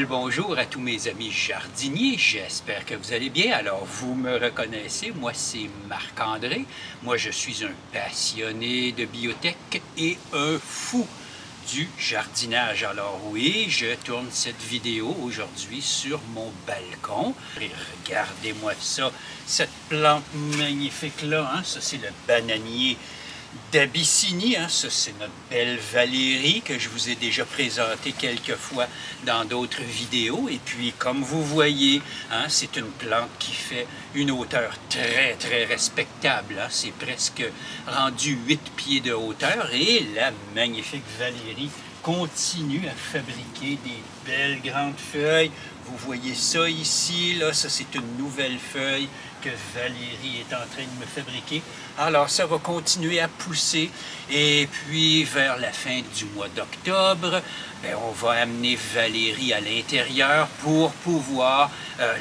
bel bonjour à tous mes amis jardiniers, j'espère que vous allez bien. Alors vous me reconnaissez, moi c'est Marc-André, moi je suis un passionné de biotech et un fou du jardinage. Alors oui, je tourne cette vidéo aujourd'hui sur mon balcon. Et regardez-moi ça, cette plante magnifique-là, hein? Ça c'est le bananier d'Abyssinie, hein? Ça c'est notre belle Valérie que je vous ai déjà présentée quelques fois dans d'autres vidéos. Et puis comme vous voyez, hein, c'est une plante qui fait une hauteur très très respectable, hein? C'est presque rendu 8 pieds de hauteur et la magnifique Valérie continue à fabriquer des belles grandes feuilles. Vous voyez ça ici, là, ça c'est une nouvelle feuille que Valérie est en train de me fabriquer. Alors ça va continuer à pousser et puis vers la fin du mois d'octobre, on va amener Valérie à l'intérieur pour pouvoir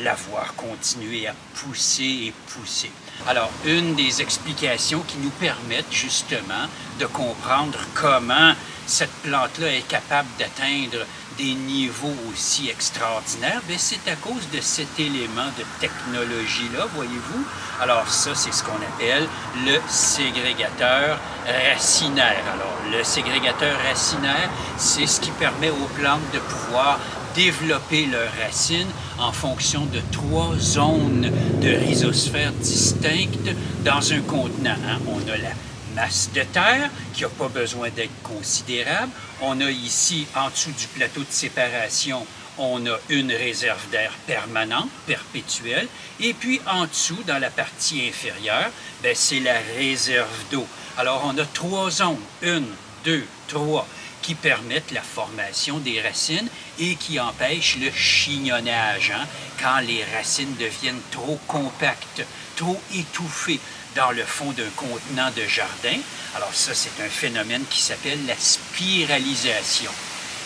la voir continuer à pousser et pousser. Alors, une des explications qui nous permettent justement de comprendre comment cette plante-là est capable d'atteindre des niveaux aussi extraordinaires, c'est à cause de cet élément de technologie-là, voyez-vous. Alors ça, c'est ce qu'on appelle le ségrégateur racinaire. Alors, le ségrégateur racinaire, c'est ce qui permet aux plantes de pouvoir développer leurs racines en fonction de 3 zones de rhizosphère distinctes dans un contenant, hein. On a la masse de terre qui n'a pas besoin d'être considérable. On a ici, en dessous du plateau de séparation, on a une réserve d'air permanente, perpétuelle. Et puis en dessous, dans la partie inférieure, c'est la réserve d'eau. Alors on a 3 zones, 1, 2, 3, qui permettent la formation des racines et qui empêchent le chignonnage, hein, quand les racines deviennent trop compactes, trop étouffées dans le fond d'un contenant de jardin. Alors ça, c'est un phénomène qui s'appelle la spiralisation.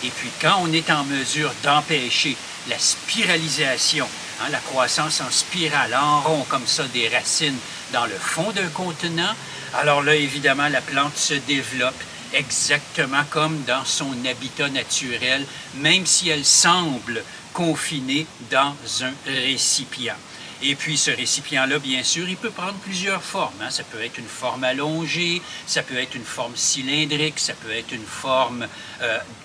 Et puis quand on est en mesure d'empêcher la spiralisation, hein, la croissance en spirale, en rond comme ça, des racines dans le fond d'un contenant, alors là, évidemment, la plante se développe exactement comme dans son habitat naturel, même si elle semble confinée dans un récipient. Et puis ce récipient-là, bien sûr, il peut prendre plusieurs formes, hein. Ça peut être une forme allongée, ça peut être une forme cylindrique, ça peut être une forme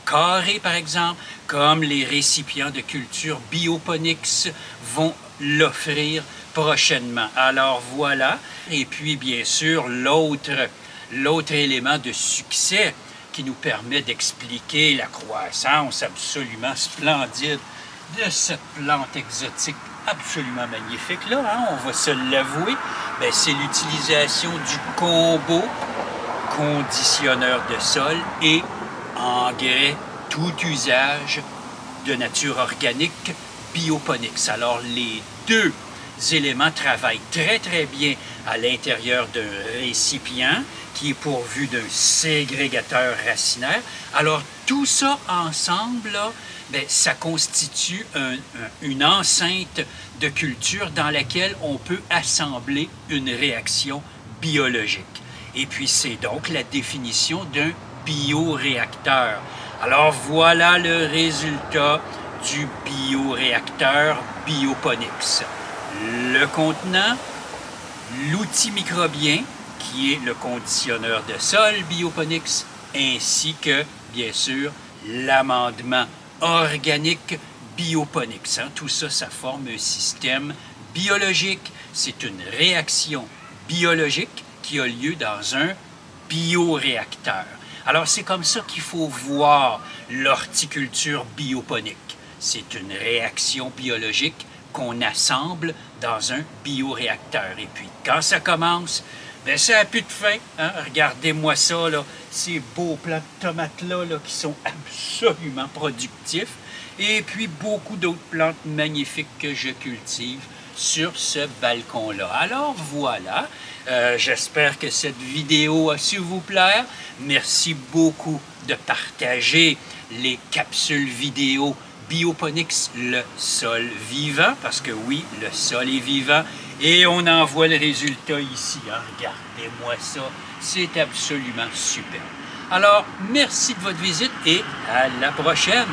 carrée, par exemple, comme les récipients de culture bioponics vont l'offrir prochainement. Alors voilà, et puis bien sûr, l'autre élément de succès qui nous permet d'expliquer la croissance absolument splendide de cette plante exotique absolument magnifique, là, hein, on va se l'avouer, c'est l'utilisation du combo conditionneur de sol et engrais tout usage de nature organique bioponics. Alors les deux éléments travaillent très très bien à l'intérieur d'un récipient qui est pourvu d'un ségrégateur racinaire. Alors tout ça ensemble, là, ça constitue une enceinte de culture dans laquelle on peut assembler une réaction biologique. Et puis c'est donc la définition d'un bioréacteur. Alors voilà le résultat du bioréacteur bioponics. Le contenant, l'outil microbien, qui est le conditionneur de sol bioponics, ainsi que, bien sûr, l'amendement organique bioponics. Hein. Tout ça, ça forme un système biologique. C'est une réaction biologique qui a lieu dans un bioréacteur. Alors, c'est comme ça qu'il faut voir l'horticulture bioponique. C'est une réaction biologique qu'on assemble dans un bioréacteur. Et puis, quand ça commence, ça n'a plus de fin. Hein? Regardez-moi ça, là, ces beaux plants de tomates-là là, qui sont absolument productifs. Et puis, beaucoup d'autres plantes magnifiques que je cultive sur ce balcon-là. Alors, voilà. J'espère que cette vidéo a su vous plaire. Merci beaucoup de partager les capsules vidéo Bioponics, le sol vivant, parce que oui, le sol est vivant, et on en voit le résultat ici. Hein? Regardez-moi ça, c'est absolument super. Alors, merci de votre visite et à la prochaine!